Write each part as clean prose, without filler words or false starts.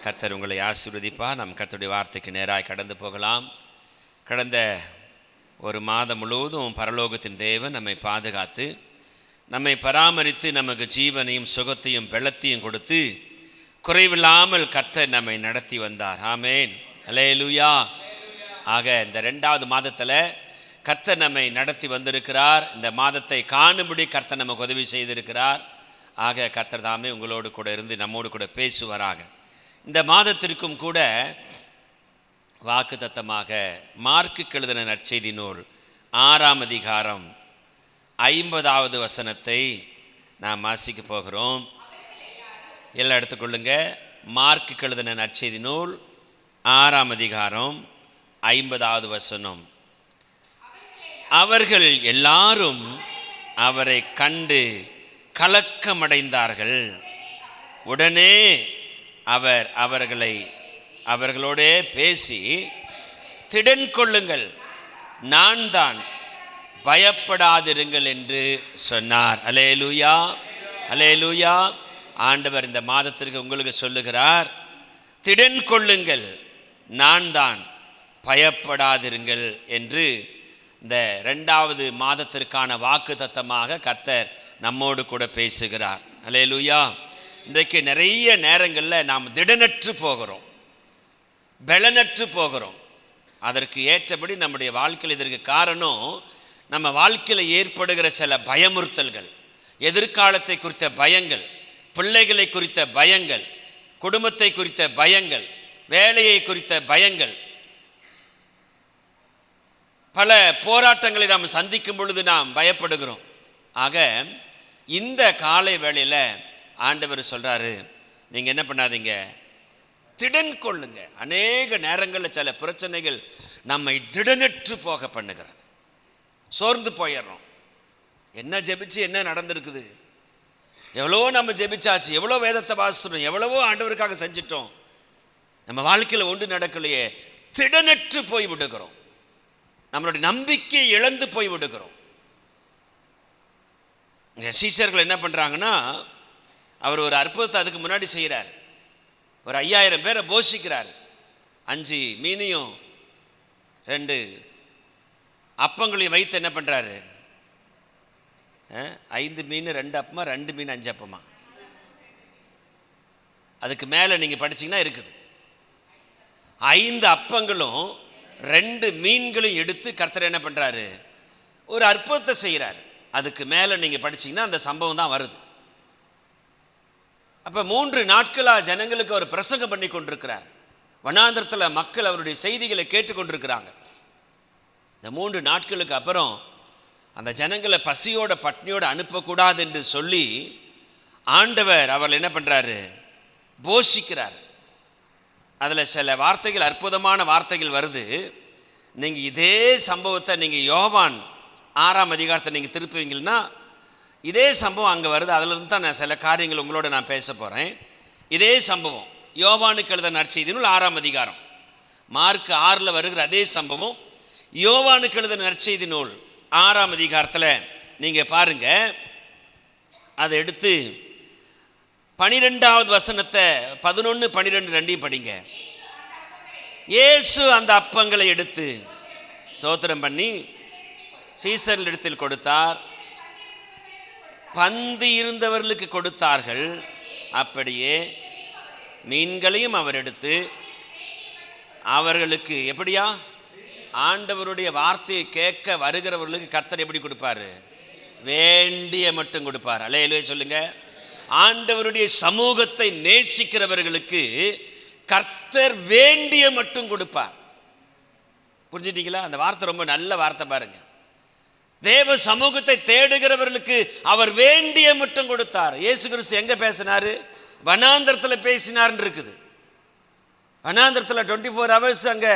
கர்த்தர் உங்களை ஆசீர்வதிப்பார். நம் கர்த்தருடைய வார்த்தைக்கு நேராக கடந்து போகலாம். கடந்த ஒரு மாதம் முழுவதும் பரலோகத்தின் தேவன் நம்மை பாதுகாத்து நம்மை பராமரித்து நமக்கு ஜீவனையும் சுகத்தையும் பெலத்தையும் கொடுத்து குறைவில்லாமல் கர்த்தர் நம்மை நடத்தி வந்தார். ஆமேன், அல்லேலூயா. ஆக இந்த 2வது மாதத்தில் கர்த்தர் நம்மை நடத்தி வந்திருக்கிறார். இந்த மாதத்தை காணும்படி கர்த்தர் நமக்கு உதவி செய்திருக்கிறார். ஆக கர்த்தர் தாமே உங்களோடு கூட இருந்து நம்மோடு கூட பேசுவாராக. இந்த மாதத்திற்கும் கூட வாக்குத்தத்தமாக மார்க்குக்கு எழுதின நற்செய்தி நூல் 6ஆம் அதிகாரம் 50வது வசனத்தை நாம் வாசிக்க போகிறோம். எல்லாம் எடுத்துக்கொள்ளுங்க. மார்க்குக்கு எழுதின நற்செய்தி நூல் 6ஆம் அதிகாரம் 50வது வசனம். அவர்கள் எல்லாரும் அவரை கண்டு கலக்கமடைந்தார்கள். உடனே அவர் அவர்களோடே பேசி, திடன் கொள்ளுங்கள், நான் தான், பயப்படாதிருங்கள் என்று சொன்னார். அல்லேலூயா, அல்லேலூயா. ஆண்டவர் இந்த மாதத்திற்கு உங்களுக்கு சொல்லுகிறார், திடன் கொள்ளுங்கள், நான் தான், பயப்படாதிருங்கள் என்று. இந்த 2வது மாதத்திற்கான வாக்குத்தத்தமாக கர்த்தர் நம்மோடு கூட பேசுகிறார். அல்லேலூயா. இன்றைக்கு நிறைய நேரங்களில் நாம் திடனற்று போகிறோம், பலனற்று போகிறோம். அதற்கு ஏற்றபடி நம்முடைய வாழ்க்கையில் இதற்கு காரணம் நம்ம வாழ்க்கையில் ஏற்படுகிற சில பயமுறுத்தல்கள், எதிர்காலத்தை குறித்த பயங்கள், பிள்ளைகளை குறித்த பயங்கள், குடும்பத்தை குறித்த பயங்கள், வேலையை குறித்த பயங்கள், பல போராட்டங்களை நாம் சந்திக்கும் பொழுது நாம் பயப்படுகிறோம். ஆக இந்த காலை வேளையில் ஆண்டவர் சொல்கிறாரு, நீங்கள் என்ன பண்ணாதீங்க, திடன் கொள்ளுங்க. அநேக நேரங்களில் சில பிரச்சனைகள் நம்மை திடனற்று போக பண்ணுகிறது. சோர்ந்து போயிடுறோம். என்ன ஜெபிச்சு என்ன நடந்திருக்குது, எவ்வளோ நம்ம ஜெபிச்சாச்சு, எவ்வளோ வேதத்தை வாசித்தோம், எவ்வளவோ ஆண்டவருக்காக செஞ்சிட்டோம், நம்ம வாழ்க்கையில் ஒன்று நடக்கலையே, திடனற்று போய் விடுகிறோம். நம்மளுடைய நம்பிக்கையை இழந்து போய் விடுகிறோம். இங்கே சீஷர்கள் என்ன பண்ணுறாங்கன்னா, அவர் ஒரு அற்புதத்தை அதுக்கு முன்னாடி செய்கிறார். ஒரு 5000 பேரை போஷிக்கிறார். 5 மீனையும் 2 அப்பங்களையும் வைத்து என்ன பண்ணுறாரு, 5 மீன் 2 அப்பமா, 2 மீன் 5 அப்பமா, அதுக்கு மேலே நீங்கள் படிச்சிங்கன்னா இருக்குது. 5 அப்பங்களும் 2 மீன்களையும் எடுத்து கர்த்தர் என்ன பண்ணுறாரு, ஒரு அற்புதத்தை செய்கிறார். அதுக்கு மேலே நீங்கள் படிச்சிங்கன்னா அந்த சம்பவம் தான் வருது. அப்போ 3 நாட்களாக ஜனங்களுக்கு அவர் பிரசங்கம் பண்ணி கொண்டிருக்கிறார். வனாந்திரத்தில் மக்கள் அவருடைய செய்திகளை கேட்டுக்கொண்டிருக்கிறாங்க. இந்த 3 நாட்களுக்கு அப்புறம் அந்த ஜனங்களை பசியோட பட்னியோடு அனுப்பக்கூடாது என்று சொல்லி ஆண்டவர் அவர்கள் என்ன பண்ணுறாரு, போஷிக்கிறார். அதில் சில வார்த்தைகள், அற்புதமான வார்த்தைகள் வருது. நீங்கள் இதே சம்பவத்தை நீங்கள் யோவான் 6ஆம் அதிகாரத்தை நீங்கள் திருப்புவீங்கன்னா இதே சம்பவம் அங்கே வருது. அதிலிருந்து தான் நான் சில காரியங்கள் உங்களோட நான் பேச போகிறேன். இதே சம்பவம் யோவானுக்கு எழுதின நற்செய்தி நூல் 6ஆம் அதிகாரம், மார்க் 6ல் வருகிற அதே சம்பவம் யோவானுக்கு எழுதின நற்செய்தி நூல் 6ஆம் அதிகாரத்தில் நீங்கள் பாருங்கள். அதை எடுத்து 12வது வசனத்தை 11, 12 ரெண்டையும் படிங்க. இயேசு அந்த அப்பங்களை எடுத்து ஸ்தோத்திரம் பண்ணி சீசரிடத்தில் கொடுத்தார், பந்தி இருந்தவர்களுக்கு கொடுத்தார்கள். அப்படியே மீன்களையும் அவர் எடுத்து அவர்களுக்கு, எப்படியா, ஆண்டவருடைய வார்த்தையை கேட்க வருகிறவர்களுக்கு கர்த்தர் எப்படி கொடுப்பாரு, வேண்டிய மட்டும் கொடுப்பார். அல்லேலூயா சொல்லுங்க. ஆண்டவருடைய சமூகத்தை நேசிக்கிறவர்களுக்கு கர்த்தர் வேண்டிய மட்டும் கொடுப்பார். புரிஞ்சுட்டீங்களா? அந்த வார்த்தை ரொம்ப நல்ல வார்த்தை பாருங்க. தேவ சமூகத்தை தேடுகிறவர்களுக்கு அவர் வேண்டிய மட்டும் கொடுத்தார். இயேசு கிறிஸ்து எங்க பேசினாரு, வனாந்திரத்தில் பேசினார்னு இருக்குது. வனாந்திரத்தில் 24 ஹவர்ஸ் அங்கே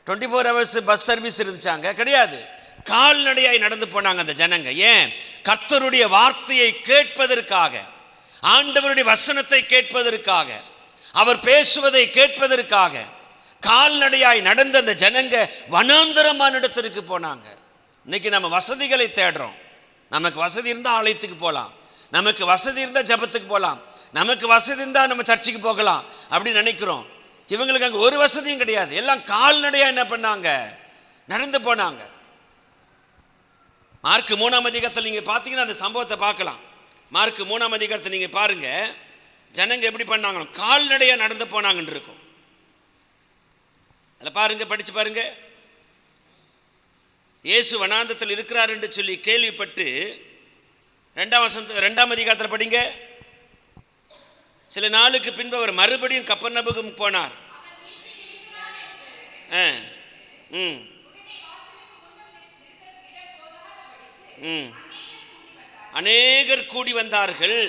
24 ஹவர்ஸ் பஸ் சர்வீஸ் இருந்துச்சாங்க? கிடையாது. கால்நடையாய் நடந்து போனாங்க அந்த ஜனங்க. ஏன்? கர்த்தருடைய வார்த்தையை கேட்பதற்காக, ஆண்டவருடைய வசனத்தை கேட்பதற்காக, அவர் பேசுவதை கேட்பதற்காக கால்நடையாய் நடந்த அந்த ஜனங்க வனாந்தரமான இடத்திற்கு போனாங்க. இன்னைக்கு நம்ம வசதிகளை தேடுறோம். நமக்கு வசதி இருந்தால் ஆலயத்துக்கு போகலாம், நமக்கு வசதி இருந்தால் ஜபத்துக்கு போகலாம், நமக்கு வசதி இருந்தால் நம்ம சர்ச்சுக்கு போகலாம் அப்படின்னு நினைக்கிறோம். இவங்களுக்கு அங்கே ஒரு வசதியும் கிடையாது. எல்லாம் கால்நடையாக என்ன பண்ணாங்க, நடந்து போனாங்க. மார்க் 3ஆம் அதிகாரத்தில் நீங்கள் பார்த்தீங்கன்னா அந்த சம்பவத்தை பார்க்கலாம். மார்க் 3ஆம் அதிகாரத்தை நீங்கள் பாருங்க, ஜனங்க எப்படி பண்ணாங்க, கால்நடையாக நடந்து போனாங்கன்னு இருக்கும். அதில் பாருங்க, படிச்சு பாருங்க. இயேசு வனாந்தத்தில் இருக்கிறார் என்று சொல்லி கேள்விப்பட்டு 2ஆம் அதிகாரத்தில் படிங்க. சில நாளுக்கு பின்பு அவர் மறுபடியும் கப்பர்நகூமுக்கு போனார். அநேகர் கூடி வந்தார்கள்,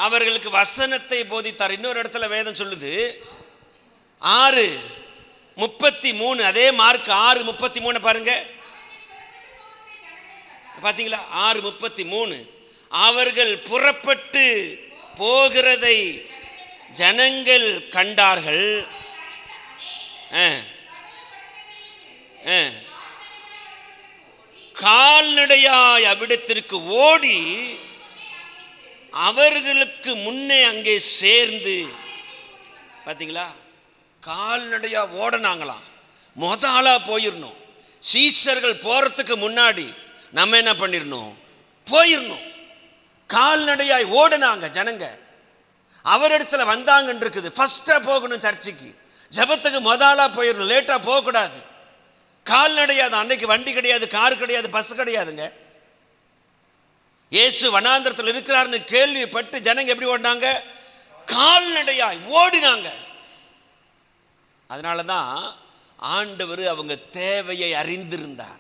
அவர்களுக்கு வசனத்தை போதித்தார். இன்னொரு இடத்துல வேதம் சொல்லுது 6:33, அதே மார்க் 6:33 பாருங்க. பார்த்தீங்களா? 6:33, அவர்கள் புறப்பட்டு போகிறதை ஜனங்கள் கண்டார்கள். கால்நடையாய் அவ்விடத்திற்கு ஓடி அவர்களுக்கு முன்னே அங்கே சேர்ந்து, பார்த்தீங்களா, கால்நடையா ஓடனாங்களாம். ஆளா போயிடணும். சீசர்கள் போறதுக்கு முன்னாடி நம்ம என்ன பண்ணிடணும், போயிடணும். கால்நடையாய் ஓடனாங்க ஜனங்க. அவரிடத்துல வந்தாங்கன்னு இருக்குது. ஃபர்ஸ்டா போகணும் சர்ச்சுக்கு, ஜபத்துக்கு ஆளா போயிடணும், லேட்டா போகக்கூடாது. கால்நடையா தான். அன்னைக்கு வண்டி கிடையாது, கார் கிடையாது, பஸ் கிடையாதுங்க. இயேசு வனாந்தரத்தில் இருக்கிறார்னு கேள்விப்பட்டு ஜனங்க எப்படி ஓடினாங்க, கால்நடையாய் ஓடினாங்க. அதனால தான் ஆண்டவர் அவங்க தேவையை அறிந்திருந்தார்.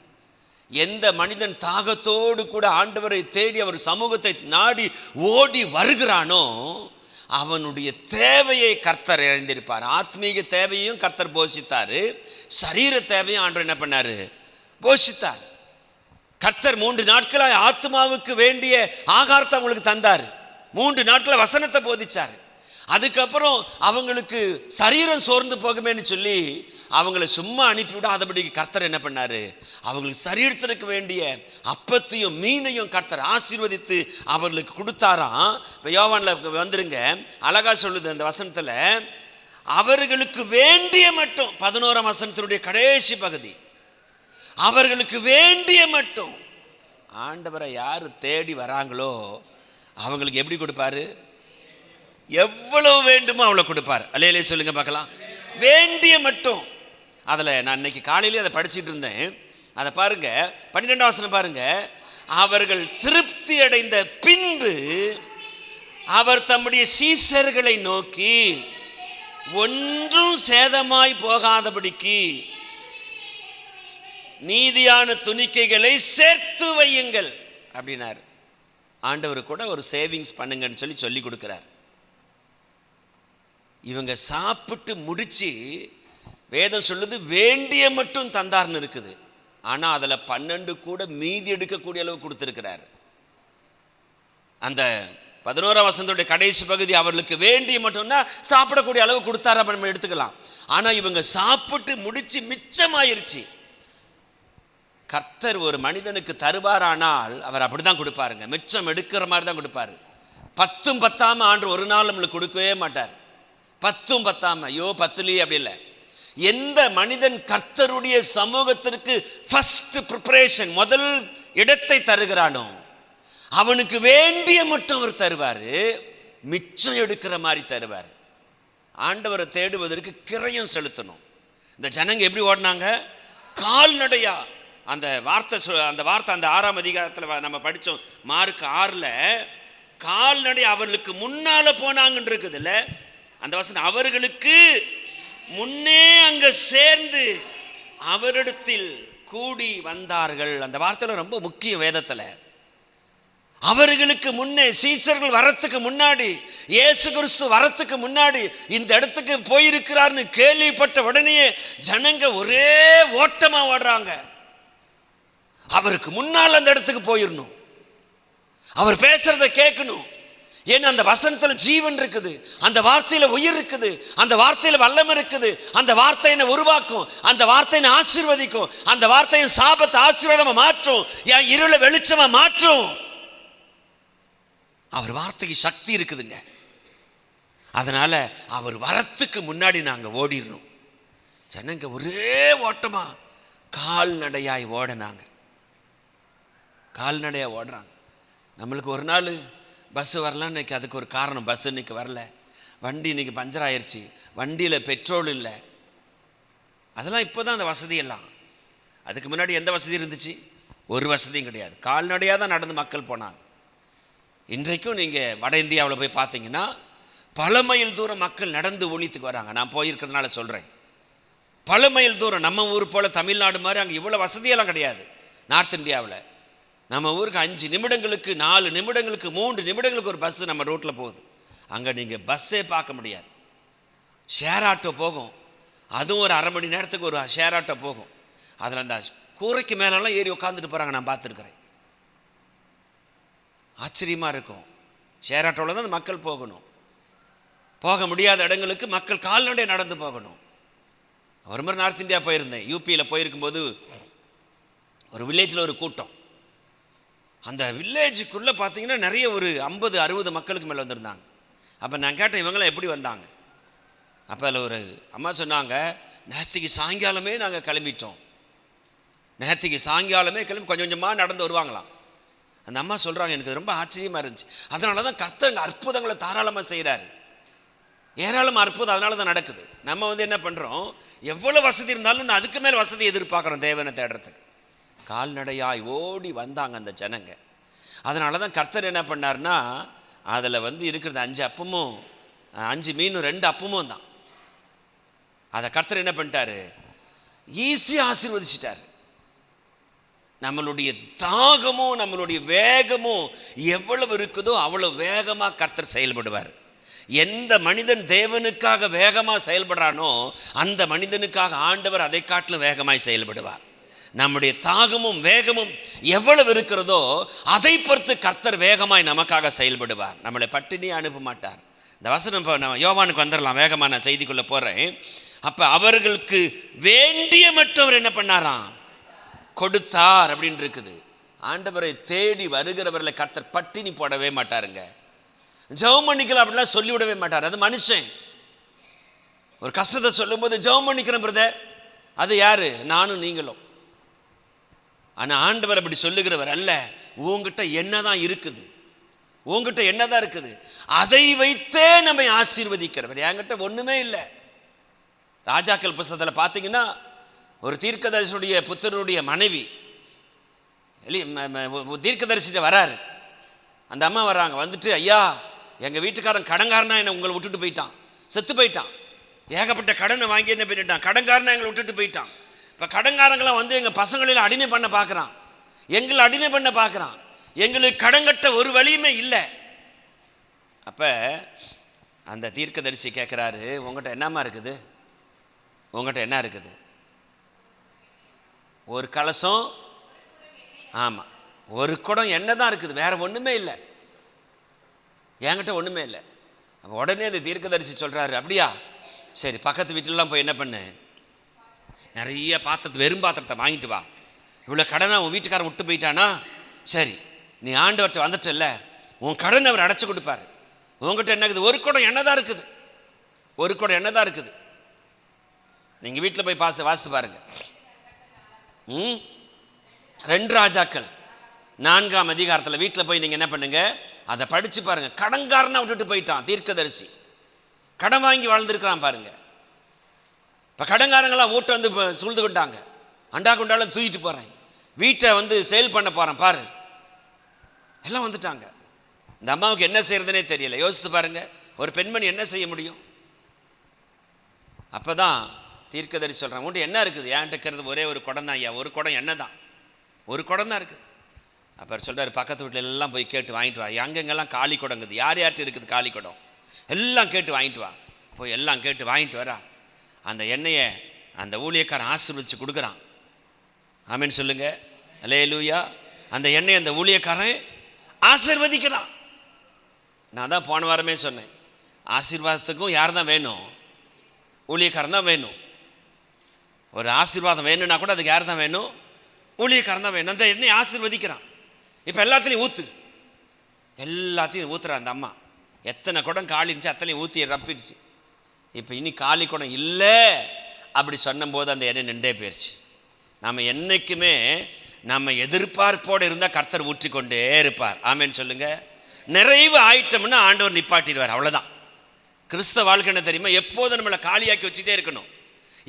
எந்த மனிதன் தாகத்தோடு கூட ஆண்டவரை தேடி அவர் சமூகத்தை நாடி ஓடி வருகிறானோ அவனுடைய தேவையை கர்த்தர் அறிந்திருப்பார். ஆத்மீக தேவையும் கர்த்தர் போஷித்தார், சரீர தேவையும் ஆண்டவர் என்ன பண்ணாரு, போஷித்தார். கர்த்தர் 3 நாட்களாக ஆத்மாவுக்கு வேண்டிய ஆகாரத்தை அவங்களுக்கு தந்தார். 3 நாட்கள் வசனத்தை போதிச்சார். அதுக்கப்புறம் அவங்களுக்கு சரீரம் சோர்ந்து போகுமேன்னு சொல்லி அவங்களை சும்மா அனுப்பிவிடாதபடிக்கு கர்த்தர் என்ன பண்ணாரு, அவங்களுக்கு சரீரத்திற்கு வேண்டிய அப்பத்தையும் மீனையும் கர்த்தர் ஆசீர்வதித்து அவர்களுக்கு கொடுத்தாராம். இப்போ யோவான்ல வந்துருங்க, அழகா சொல்லுது அந்த வசனத்தில், அவர்களுக்கு வேண்டிய மட்டும் 11ஆம் வசனத்தினுடைய கடைசி பகுதி, அவர்களுக்கு வேண்டிய மட்டும். ஆண்டவரை யாரு தேடி வராங்களோ அவங்களுக்கு எப்படி கொடுப்பாரு, எவ்வளவு வேண்டுமோ அவ்வளவு கொடுப்பார். அல்லேலூயா சொல்லுங்க பார்க்கலாம். வேண்டிய மட்டும். அதில் நான் இன்னைக்கு காலையிலே அதை படிச்சுட்டு இருந்தேன். அதை பாருங்க, 12ஆம் வசனம் பாருங்க. அவர்கள் திருப்தி அடைந்த பின்பு அவர் தம்முடைய சீஷர்களை நோக்கி, ஒன்றும் சேதமாய் போகாதபடிக்கு நீதியான துணிக்கைகளை சேர்த்து வையுங்கள் அப்படின்னார். ஆண்டவர் கூட ஒரு சேவிங்ஸ் பண்ணுங்கன்னு சொல்லி கொடுக்கிறார். இவங்க சாப்பிட்டு முடிச்சு வேதம் சொல்லுது வேண்டிய மட்டும் தந்தார்னு இருக்குது. ஆனால் அதில் 12 கூட மீதி எடுக்கக்கூடிய அளவு கொடுத்துருக்கிறார். அந்த 11ஆம் வசனத்துடைய கடைசி பகுதி அவர்களுக்கு வேண்டிய மட்டும்னா சாப்பிடக்கூடிய அளவு கொடுத்தார நம்ம எடுத்துக்கலாம். ஆனால் இவங்க சாப்பிட்டு முடிச்சு மிச்சமாயிருச்சு. கர்த்தர் ஒரு மனிதனுக்கு தருவாரானால் அவர் அப்படிதான் கொடுப்பாருங்க, மிச்சம் எடுக்கிற மாதிரி தான் கொடுப்பாரு. 10 பத்தாம ஆண்டு ஒரு நாள் நம்மளுக்கு கொடுக்கவே மாட்டார். 10 பத்தாம ஐயோ 10 அப்படி இல்லை. எந்த மனிதன் கர்த்தருடைய சமூகத்திற்கு ஃபர்ஸ்ட் ப்ரிப்பரேஷன், முதல் இடத்தை தருகிறானோ அவனுக்கு வேண்டிய மட்டும் அவர் தருவார், மிச்சம் எடுக்கிற மாதிரி தருவார். ஆண்டவரை தேடுவதற்கு கிரயம் செலுத்தணும். இந்த ஜனங்க எப்படி ஓடினாங்க, கால்நடையா. அந்த வார்த்தை அந்த 6ஆம் அதிகாரத்தில் நம்ம படித்தோம், மார்க் 6ல் கால்நடை அவர்களுக்கு முன்னால போனாங்கன்னு இருக்குது இல்லை அந்த வசனம். அவர்களுக்கு முன்னே அங்க சேர்ந்து அவரிடத்தில் கூடி வந்தார்கள். அந்த வார்த்தையில ரொம்ப முக்கிய வேதத்தில். அவர்களுக்கு முன்னே, சீசர்கள் வரத்துக்கு முன்னாடி, இயேசு கிறிஸ்து வரத்துக்கு முன்னாடி இந்த இடத்துக்கு போயிருக்கிறார்னு கேள்விப்பட்ட உடனே ஜனங்க ஒரே ஓட்டமா ஓடுறாங்க. அவருக்கு முன்னால் அந்த இடத்துக்கு போயிடணும், அவர் பேசுறத கேட்கணும். ஏன்னா அந்த வசனத்துல ஜீவன் இருக்குது, அந்த வார்த்தையில உயிர் இருக்குது, அந்த வார்த்தையில வல்லமை இருக்குது. அந்த வார்த்தை என்ன உருவாக்கும், அந்த வார்த்தை என்ன ஆசீர்வதிக்கும், அந்த வார்த்தையின் சாபத்தை ஆசீர்வாதமா மாற்றும், என் இருளை வெளிச்சமா மாற்றும். அவர் வார்த்தைக்கு சக்தி இருக்குதுங்க. அதனால் அவர் வரத்துக்கு முன்னாடி நாங்கள் ஓடிடுறோம். ஜனங்க ஒரே ஓட்டமா கால்நடையாய் ஓடினாங்க, கால்நடையாக ஓடுறாங்க. நம்மளுக்கு ஒரு நாள் பஸ்ஸு வரலான்னு இன்றைக்கி அதுக்கு ஒரு காரணம், பஸ்ஸு இன்றைக்கி வரல, வண்டி இன்றைக்கி பஞ்சர் ஆயிடுச்சு, வண்டியில் பெட்ரோல் இல்லை. அதெல்லாம் இப்போ தான் அந்த வசதியெல்லாம். அதுக்கு முன்னாடி எந்த வசதி இருந்துச்சு? ஒரு வசதியும் கிடையாது. கால்நடையாக தான் நடந்து மக்கள் போனாங்க. இன்றைக்கும் நீங்கள் வட இந்தியாவில் போய் பார்த்தீங்கன்னா பல மைல் தூரம் மக்கள் நடந்து ஊழியத்துக்கு வராங்க. நான் போயிருக்கிறதுனால சொல்கிறேன். பல மைல் தூரம். நம்ம ஊர் போல் தமிழ்நாடு மாதிரி அங்கே இவ்வளோ வசதியெல்லாம் கிடையாது. நார்த் இந்தியாவில் நம்ம ஊருக்கு 5 நிமிடங்களுக்கு 4 நிமிடங்களுக்கு 3 நிமிடங்களுக்கு ஒரு பஸ்ஸு நம்ம ரோட்டில் போகுது. அங்கே நீங்கள் பஸ்ஸே பார்க்க முடியாது. ஷேர் ஆட்டோ போகும், அதுவும் ஒரு அரை மணி நேரத்துக்கு ஒரு ஷேர் ஆட்டோ போகும். அதில் அந்த கூரைக்கு மேலெல்லாம் ஏறி உட்காந்துட்டு போகிறாங்க, நான் பார்த்துருக்குறேன். ஆச்சரியமாக இருக்கும். ஷேர் ஆட்டோவில் தான் மக்கள் போகணும். போக முடியாத இடங்களுக்கு மக்கள் கால்நடை நடந்து போகணும். ஒரு முறை நார்த் இந்தியா போயிருந்தேன். யூபியில் போயிருக்கும்போது ஒரு வில்லேஜில் ஒரு கூட்டம். அந்த வில்லேஜுக்குள்ளே பார்த்தீங்கன்னா நிறைய ஒரு 50-60 மக்களுக்கு மேலே வந்திருந்தாங்க. அப்போ நான் கேட்டேன், இவங்களாம் எப்படி வந்தாங்க? அப்போ அதில் ஒரு அம்மா சொன்னாங்க, நேற்றுக்கு சாயங்காலமே நாங்கள் கிளம்பிட்டோம், நேற்றுக்கு சாயங்காலமே கிளம்பி கொஞ்சம் கொஞ்சமாக நடந்து வருவாங்களாம். அந்த அம்மா சொல்கிறாங்க, எனக்கு ரொம்ப ஆச்சரியமாக இருந்துச்சு. அதனால தான் கர்த்தர் அற்புதங்களை தாராளமாக செய்கிறாரு, ஏராளமாக அற்புதம் அதனால தான் நடக்குது. நம்ம என்ன பண்ணுறோம், எவ்வளோ வசதி இருந்தாலும் நான் அதுக்கு மேலே வசதி எதிர்பார்க்குறோம் தேவனை தேடுறதுக்கு. கால்நடையாய் ஓடி வந்தாங்க அந்த ஜனங்க. அதனால தான் கர்த்தர் என்ன பண்ணார்னா, அதில் இருக்கிறது 5 அப்பமும் 5 மீனும் 2 அப்பமும் தான். அதை கர்த்தர் என்ன பண்ணிட்டாரு, ஈஸியாக ஆசீர்வதிச்சிட்டார். நம்மளுடைய தாகமும் நம்மளுடைய வேகமும் எவ்வளவு இருக்குதோ அவ்வளோ வேகமாக கர்த்தர் செயல்படுவார். எந்த மனிதன் தேவனுக்காக வேகமாக செயல்படுறானோ அந்த மனிதனுக்காக ஆண்டவர் அதை காட்டிலும் வேகமாய் செயல்படுவார். நம்முடைய தாகமும் வேகமும் எவ்வளவு இருக்கிறதோ அதை பொறுத்து கர்த்தர் வேகமாய் நமக்காக செயல்படுவார். நம்மளை பட்டினி அனுப்ப மாட்டார். இந்த வசனம் இப்போ நம்ம யோவானுக்கு வந்துடலாம், வேகமாக நான் செய்திக்குள்ளே போகிறேன். அப்போ அவர்களுக்கு வேண்டிய மட்டும் அவர் என்ன பண்ணாராம், கொடுத்தார் அப்படின்னு இருக்குது. ஆண்டவரை தேடி வருகிறவர்களை கர்த்தர் பட்டினி போடவே மாட்டாருங்க. ஜெபம் பண்ணிக்கலாம் அப்படிலாம் சொல்லிவிடவே மாட்டார். அது மனுஷன் ஒரு கஷ்டத்தை சொல்லும்போது ஜெபம் பண்ணிக்கிறேன் பிரதர், அது யாரு, நானும் நீங்களும். ஆனால் ஆண்டவர் அப்படி சொல்லுகிறவர் அல்ல. உங்ககிட்ட என்னதான் இருக்குது, உங்ககிட்ட என்னதான் இருக்குது அதை வைத்தே நம்மை ஆசீர்வதிக்கிறவர். என்கிட்ட ஒன்றுமே இல்லை. ராஜாக்கள் புஸ்தகத்தில் பார்த்தீங்கன்னா ஒரு தீர்க்கதரிசியுடைய புத்தருடைய மனைவி தீர்க்கதரிசிட்ட வராரு. அந்த அம்மா வராங்க, வந்துட்டு, ஐயா எங்கள் வீட்டுக்காரன் கடன்காரனா என்னை உங்களை விட்டுட்டு போயிட்டான், செத்து போயிட்டான், ஏகப்பட்ட கடனை வாங்கி என்ன பண்ணிட்டான், கடன்காரனா எங்களை விட்டுட்டு போயிட்டான். இப்போ கடன்காரங்களாம் எங்கள் பசங்களில் அடிமை பண்ண பார்க்குறான், எங்களை அடிமை பண்ண பார்க்குறான், எங்களுக்கு கடன் கட்ட ஒரு வழியுமே இல்லை. அப்போ அந்த தீர்க்கதரிசி கேட்குறாரு, உங்கள்கிட்ட என்னம்மா இருக்குது, உங்கள்கிட்ட என்ன இருக்குது? ஒரு கலசம், ஆமாம், ஒரு குடம் எண்ணெய் தான் இருக்குது, வேற ஒன்றுமே இல்லை, என்கிட்ட ஒன்றுமே இல்லை. அப்போ உடனே அந்த தீர்க்கதரிசி சொல்கிறாரு, அப்படியா சரி, பக்கத்து வீட்டிலலாம் போய் என்ன பண்ணு, நிறைய பாத்திரத்தை வெறும் பாத்திரத்தை வாங்கிட்டு வா, இவ்வளோ கடனை உன் வீட்டுக்காரன் விட்டு போயிட்டானா, சரி நீ ஆண்டவர்கிட்ட வந்துட்டல்ல, உன் கடன் அவர் அடைச்சி கொடுப்பார். உங்ககிட்ட என்ன இருக்குது, ஒரு குடம் எண்ணெய் தான் இருக்குது, ஒரு குடம் எண்ணெய் தான் இருக்குது. நீங்கள் வீட்டில் போய் வாசித்து பாருங்க. 2 ராஜாக்கள் 4ஆம் அதிகாரத்தில் வீட்டில் போய் நீங்கள் என்ன பண்ணுங்க, அதை படித்து பாருங்க. கடன்காரனை விட்டுட்டு போயிட்டான் தீர்க்கதரிசி, கடன் வாங்கி வாழ்ந்துருக்கிறான் பாருங்க. இப்போ கடன்காரங்களாம் வீட்டை சூழ்ந்து கொண்டாங்க, அண்டா கொண்டாலும் தூக்கிட்டு போகிறேன், வீட்டை சேல் பண்ண போகிறேன் பாரு, எல்லாம் வந்துட்டாங்க. இந்த அம்மாவுக்கு என்ன செய்யறதுனே தெரியல. யோசித்து பாருங்க, ஒரு பெண்மணி என்ன செய்ய முடியும்? அப்போ தான் தீர்க்கதரிசி சொல்கிறாங்க, உன்ட்டு என்ன இருக்குது? ஏன்ட்டு இருக்கிறது ஒரே ஒரு குடம் தான் ஐயா, ஒரு குடம் எண்ணெய் தான், ஒரு குடம் தான் இருக்குது. அப்புறம் சொல்கிறார், பக்கத்து வீட்டில் எல்லாம் போய் கேட்டு வாங்கிட்டு வா, அங்கெங்கெல்லாம் காலி குடங்குது, யார் யார்ட்டு இருக்குது காலி குடம், எல்லாம் கேட்டு வாங்கிட்டு வா. போய் எல்லாம் கேட்டு வாங்கிட்டு வரா. அந்த எண்ணெயை அந்த ஊழியக்காரன் ஆசீர்வதிச்சு கொடுக்குறான். ஆமேன்னு சொல்லுங்க, அல்லேலூயா. அந்த எண்ணெயை அந்த ஊழியக்காரன் ஆசீர்வதிக்கிறான். நான் தான் போன வாரமே சொன்னேன், ஆசீர்வாதத்துக்கும் யார் தான் வேணும்? ஊழியக்காரன் தான் வேணும். ஒரு ஆசீர்வாதம் வேணும்னா கூட அதுக்கு யார் தான் வேணும்? ஊழியக்காரன் தான் வேணும். அந்த எண்ணெயை ஆசீர்வதிக்கிறான். இப்போ எல்லாத்துலேயும் ஊற்று, எல்லாத்தையும் ஊற்றுறா அந்த அம்மா. எத்தனை குடம் காலி இருந்துச்சு அத்தனையும் ஊற்றி ரப்பிடுச்சு. இப்போ இனி காலி குடம் இல்லை அப்படி சொன்னபோது அந்த எண்ணெய் நின்றே போயிடுச்சு. நம்ம என்றைக்குமே நம்ம எதிர்பார்ப்போடு இருந்தால் கர்த்தர் ஊற்றி கொண்டே இருப்பார். ஆமேன்னு சொல்லுங்கள். நிறைவு ஆயிட்டோம்னா ஆண்டவர் நிப்பாட்டிடுவார். அவ்வளோதான் கிறிஸ்தவ வாழ்க்கை. என்ன தெரியுமா? எப்போதும் நம்மளை காலியாக்கி வச்சுட்டே இருக்கணும்.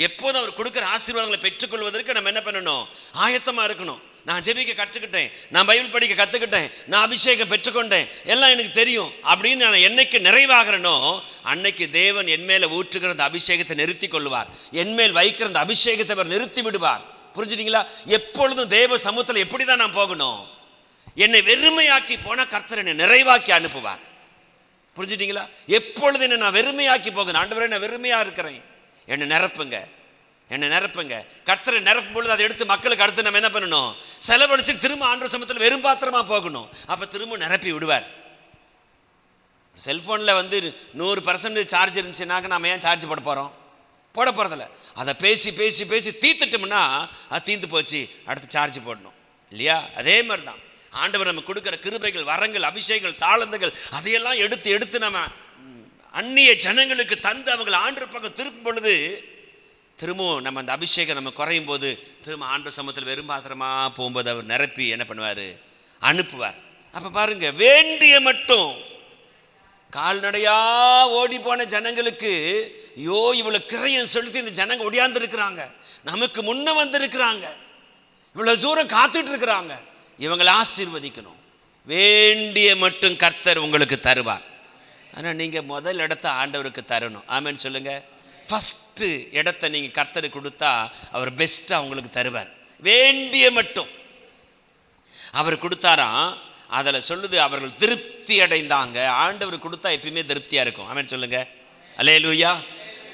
எப்போதும் அவர் கொடுக்குற ஆசீர்வாதங்களை பெற்றுக்கொள்வதற்கு நம்ம என்ன பண்ணணும்? ஆயத்தமாக இருக்கணும். நான் ஜெபிக்க கற்றுக்கிட்டேன், நான் பைபிள் படிக்க கற்றுக்கிட்டேன், நான் அபிஷேகம் பெற்றுக்கொண்டேன், எல்லாம் எனக்கு தெரியும் அப்படின்னு நான் என்னைக்கு நிறைவாகிறனோ அன்னைக்கு தேவன் என் மேலே ஊற்றுகிற அந்த அபிஷேகத்தை நிறுத்தி கொள்வார். என் மேல் வைக்கிற அந்த அபிஷேகத்தை அவர் நிறுத்தி விடுவார். புரிஞ்சுட்டீங்களா? எப்பொழுதும் தேவ சமூகத்தில் எப்படி தான் நான் போகணும்? என்னை வெறுமையாக்கி போனால் கர்த்தர் என்னை நிறைவாக்கி அனுப்புவார். புரிஞ்சுட்டீங்களா? எப்பொழுது என்ன நான் வெறுமையாக்கி போகணும்? ஆண்டவரே நான் வெறுமையாக இருக்கிறேன், என்னை நிரப்புங்க, என்னை நிரப்புங்க. கர்த்தரை நிரப்பும் பொழுது அதை எடுத்து மக்களுக்கு அடுத்து நம்ம என்ன பண்ணணும்? செலவழிச்சு திரும்ப ஆண்டவர் சமூகத்தில் வெறும் பாத்திரமாக போகணும். அப்போ திரும்ப நிரப்பி விடுவார். செல்ஃபோனில் வந்து 100% சார்ஜ் இருந்துச்சுன்னாக்க நம்ம ஏன் சார்ஜ் போட போகிறோம்? போட போகிறதில்ல. அதை பேசி பேசி பேசி தீர்த்துட்டோம்னா அது தீர்ந்து போச்சு, அடுத்து சார்ஜ் போடணும் இல்லையா? அதே மாதிரி தான் ஆண்டவர் நம்ம கொடுக்குற கிருபைகள், வரங்கள், அபிஷேகங்கள், தாளந்துகள் அதையெல்லாம் எடுத்து எடுத்து நம்ம அந்நிய ஜனங்களுக்கு தந்து அவங்களை ஆண்டு பக்கம் திருப்பும் பொழுது திரும்பவும் நம்ம அந்த அபிஷேகம் நம்ம குறையும் போது திரும்ப ஆண்டவர் சமூகத்தில் வெறும் பாத்திரமாக போகும்போது அவர் நிரப்பி என்ன பண்ணுவார்? அனுப்புவார். அப்போ பாருங்க, வேண்டிய மட்டும் கால்நடையா ஓடி போன ஜனங்களுக்கு யோ இவ்வளோ கிரையம் செலுத்தி இந்த ஜனங்க ஒடியாந்து இருக்கிறாங்க, நமக்கு முன்ன வந்திருக்கிறாங்க, இவ்வளோ தூரம் காத்துட்டு இருக்கிறாங்க, இவங்களை ஆசீர்வதிக்கணும். வேண்டிய மட்டும் கர்த்தர் உங்களுக்கு தருவார். ஆனால் நீங்கள் முதல் இடத்த ஆண்டவருக்கு தரணும். ஆமேன்னு சொல்லுங்கள். ஃபஸ்ட்டு இடத்த நீங்கள் கர்த்தருக்கு கொடுத்தா அவர் பெஸ்ட்டாக அவங்களுக்கு தருவார். வேண்டிய மட்டும் அவர் கொடுத்தாராம். அதில் சொல்லுது அவர்கள் திருப்தி அடைந்தாங்க. ஆண்டவர் கொடுத்தா எப்பயுமே திருப்தியாக இருக்கும். ஆமேன்னு சொல்லுங்கள். அல்லேலூயா.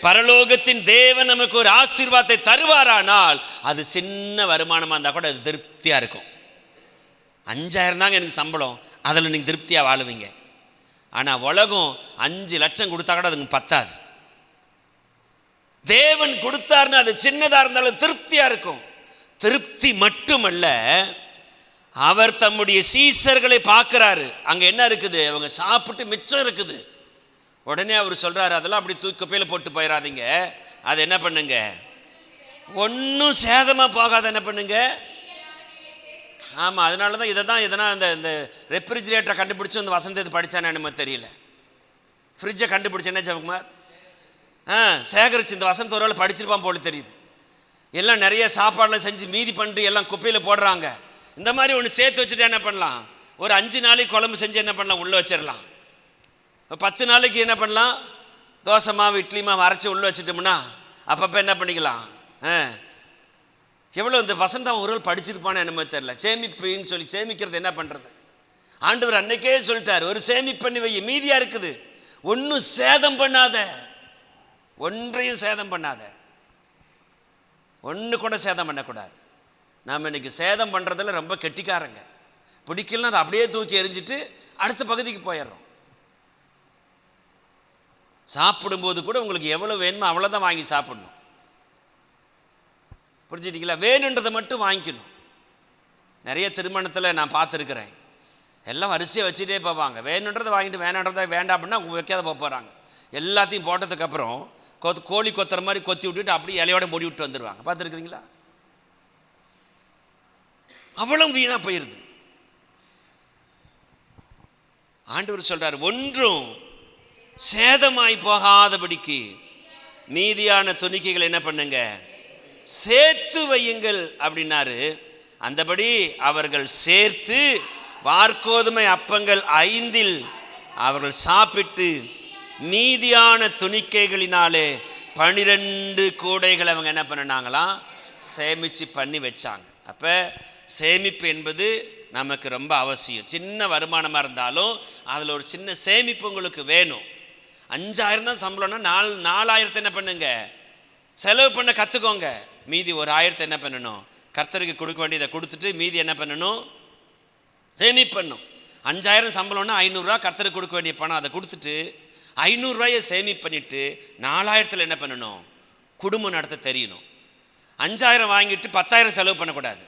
பரலோகத்தின் தேவன் நமக்கு ஒரு ஆசீர்வாதத்தை தருவாரானால் அது சின்ன வருமானமாக இருந்தால் கூட அது திருப்தியாக இருக்கும். 5000 தாங்க எனக்கு சம்பளம், அதில் நீங்கள் திருப்தியாக வாழுவீங்க. ஆனால் உலகம் 5 லட்சம் கொடுத்தா கூட அதுக்கு பத்தாது. தேவன் கொடுத்தாருன்னு அது சின்னதாக இருந்தாலும் திருப்தியாக இருக்கும். திருப்தி மட்டுமல்ல, அவர் தம்முடைய சீசர்களை பார்க்குறாரு. அங்கே என்ன இருக்குது? அவங்க சாப்பிட்டு மிச்சம் இருக்குது. உடனே அவர் சொல்கிறாரு, அதெல்லாம் அப்படி தூக்கி குப்பையில் போட்டு போயிடாதீங்க, அது என்ன பண்ணுங்க, ஒன்றும் சேதமாக போகாத என்ன பண்ணுங்க. ஆமாம், அதனால தான் இதை தான் எதனா இந்த ரெஃப்ரிஜிரேட்டரை கண்டுபிடிச்சி அந்த வசந்தத்தை படித்தானே நம்ம தெரியல. ஃப்ரிட்ஜை கண்டுபிடிச்சி என்ன ஜெயக்குமார் சேகரிச்சு இந்த வசந்த ஒரு வேளை படிச்சிருப்பான் போல தெரியுது. எல்லாம் நிறைய சாப்பாடெலாம் செஞ்சு மீதி பண்ணி எல்லாம் குப்பையில் போடுறாங்க. இந்த மாதிரி ஒன்று சேர்த்து வச்சுட்டு என்ன பண்ணலாம்? ஒரு 5 நாளைக்கு குழம்பு செஞ்சு என்ன பண்ணலாம்? உள்ளே வச்சிடலாம். 10 நாளைக்கு என்ன பண்ணலாம்? தோசை மாவு, இட்லி மாவு அரைச்சி உள்ளே வச்சுட்டோம்னா அப்பப்போ என்ன பண்ணிக்கலாம். எவ்வளோ இந்த வசந்தம் ஒரு படிச்சிருப்பான்னு என்னமோ தெரியல. சேமிப்புன்னு சொல்லி சேமிக்கிறது என்ன பண்ணுறது? ஆண்டவர் அன்னைக்கே சொல்லிட்டார், ஒரு சேமிப்பு பண்ணி வை, மீதியாக இருக்குது, ஒன்றும் சேதம் பண்ணாத, ஒன்றையும் சேதம் பண்ணாத, ஒன்று கூட சேதம் பண்ணக்கூடாது. நாம் இன்னைக்கு சேதம் பண்ணுறதில் ரொம்ப கெட்டிக்காரங்க. பிடிக்கலன்னா அதை அப்படியே தூக்கி எறிஞ்சிட்டு அடுத்த பகுதிக்கு போயிடுறோம். சாப்பிடும்போது கூட உங்களுக்கு எவ்வளோ வேணுமோ அவ்வளோதான் வாங்கி சாப்பிடணும். புரிஞ்சுட்டிங்களா? வேணுன்றதை மட்டும் வாங்கிக்கணும். நிறைய திருமணத்தில் நான் பார்த்துருக்குறேன், எல்லாம் வரிசையை வச்சுட்டே போவாங்க. வேணுன்றதை வாங்கிட்டு வேணுன்றதை வேண்டாம் அப்படின்னா வைக்காத போகிறாங்க. எல்லாத்தையும் போட்டதுக்கப்புறம் கோழி கொத்துற மாதிரி கொத்தி விட்டுட்டு அப்படியே இலையோட மூடி விட்டு வந்துடுவாங்க. பார்த்துருக்குறீங்களா? அவ்வளவு வீணாக போயிடுது. ஆண்டவர் சொல்றார், ஒன்றும் சேதமாய் போகாதபடிக்கு மீதியான துணிக்கைகள் என்ன பண்ணுங்க, சேர்த்து வையுங்கள் அப்படின்னாரு. அந்தபடி அவர்கள் சேர்த்து வார்கோதுமை அப்பங்கள் 5 அவர்கள் சாப்பிட்டு மீதியான துணிக்கைகளினாலே 12 கூடைகள் அவங்க என்ன பண்ணினாங்களாம், சேமிச்சு பண்ணி வச்சாங்க. அப்போ சேமிப்பு என்பது நமக்கு ரொம்ப அவசியம். சின்ன வருமானமாக இருந்தாலும் அதில் ஒரு சின்ன சேமிப்பு உங்களுக்கு வேணும். 5000 தான் சம்பளம்னா 4000 என்ன பண்ணுங்க, செலவு பண்ண கற்றுக்கோங்க. மீதி ஒரு 1000 என்ன பண்ணணும், கர்த்தருக்கு கொடுக்க வேண்டியதை கொடுத்துட்டு மீதி என்ன பண்ணணும், சேமிப்பு பண்ணணும். 5000 சம்பளம்னா 500 ரூபா கர்த்தருக்கு கொடுக்க வேண்டிய பணம், அதை கொடுத்துட்டு 500 ரூபாயை சேமிப்பு பண்ணிவிட்டு 4000 என்ன பண்ணணும், குடும்பம் நடத்த தெரியணும். 5000 வாங்கிட்டு 10,000 செலவு பண்ணக்கூடாது.